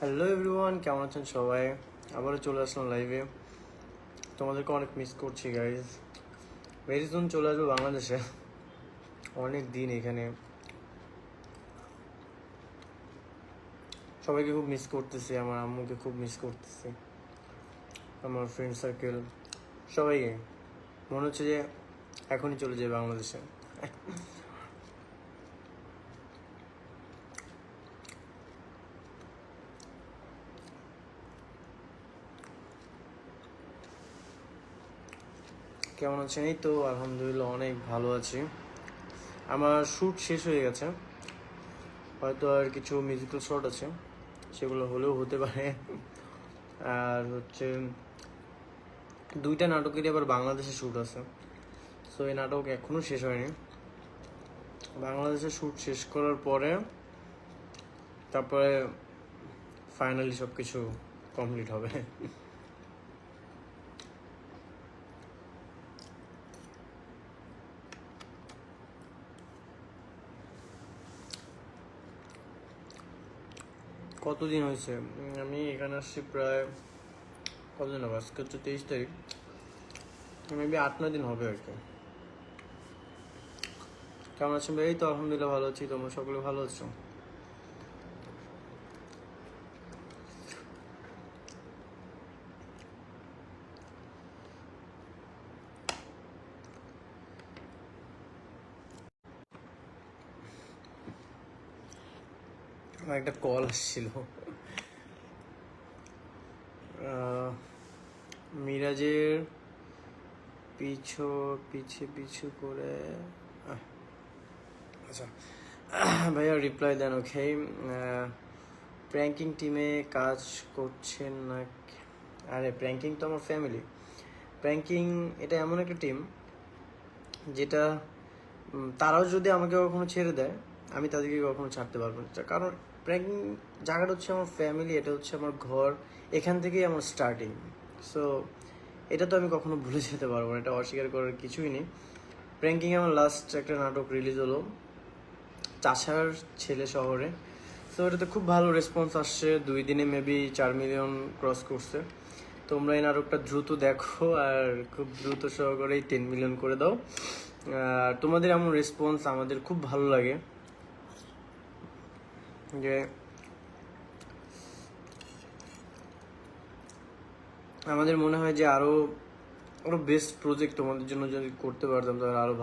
Hello everyone, কেমন আছেন সবাই? আবারও চলে আসলাম লাইভে। তোমাদেরকে অনেক মিস করছি গাইজ। ভেরি সুন চলে আসবো বাংলাদেশে। অনেক দিন এখানে সবাইকে খুব মিস করতেছি, আমার আম্মুকে খুব মিস করতেছি, আমার ফ্রেন্ড সার্কেল সবাইকে। মনে হচ্ছে যে এখনই চলে যাই বাংলাদেশে। কেমন আছেন? এই তো আলহামদুলিল্লাহ অনেক ভালো আছি। আমার শ্যুট শেষ হয়ে গেছে, হয়তো আর কিছু মিউজিক্যাল শট আছে, সেগুলো হলেও হতে পারে। আর হচ্ছে 2টা নাটকেরই আবার বাংলাদেশে শ্যুট আছে, সো এই নাটক এখনও শেষ হয়নি। বাংলাদেশে শ্যুট শেষ করার পরে তারপরে ফাইনালি সব কিছু কমপ্লিট হবে। কতদিন হয়েছে আমি এখানে আসছি? প্রায় কতদিন হবে? আজকে হচ্ছে 23 তারিখ, মেবি 8-9 দিন হবে আর কি। কেমন আছেন ভাই? এই তো আলহামদুলিল্লাহ ভালো আছি। তোমরা সকলে ভালো আছো? আমার একটা কল আসছিল, মিরাজের পিছু পিছু করে। আচ্ছা ভাইয়া রিপ্লাই দেন। ওকে, প্র্যাঙ্কিং টিমে কাজ করছেন না? আরে প্র্যাঙ্কিং তো আমার ফ্যামিলি। প্র্যাঙ্কিং এটা এমন একটা টিম যেটা তারাও যদি আমাকে কখনো ছেড়ে দেয়, আমি তাদেরকে কখনো ছাড়তে পারবো না। কারণ প্র্যাঙ্কিং জায়গাটা হচ্ছে আমার ফ্যামিলি, এটা হচ্ছে আমার ঘর, এখান থেকেই আমার স্টার্টিং। সো এটা তো আমি কখনো ভুলে যেতে পারবো না, এটা অস্বীকার করার কিছুই নেই। প্র্যাঙ্কিং আমার লাস্ট একটা নাটক রিলিজ হলো, চাষার ছেলে শহরে। সো এটাতে খুব ভালো রেসপন্স আসছে, 2 দিনে মেবি 4 মিলিয়ন ক্রস করছে। তোমরা এই নাটকটা দ্রুত দেখো আর খুব দ্রুত সহকারেই 10 মিলিয়ন করে দাও। তোমাদের এমন রেসপন্স আমাদের খুব ভালো লাগে, যে আমাদের মনে হয় যে আরো আরো বেস্ট প্রজেক্ট তোমাদের জন্য যদি করতে পারতাম তাহলে আরো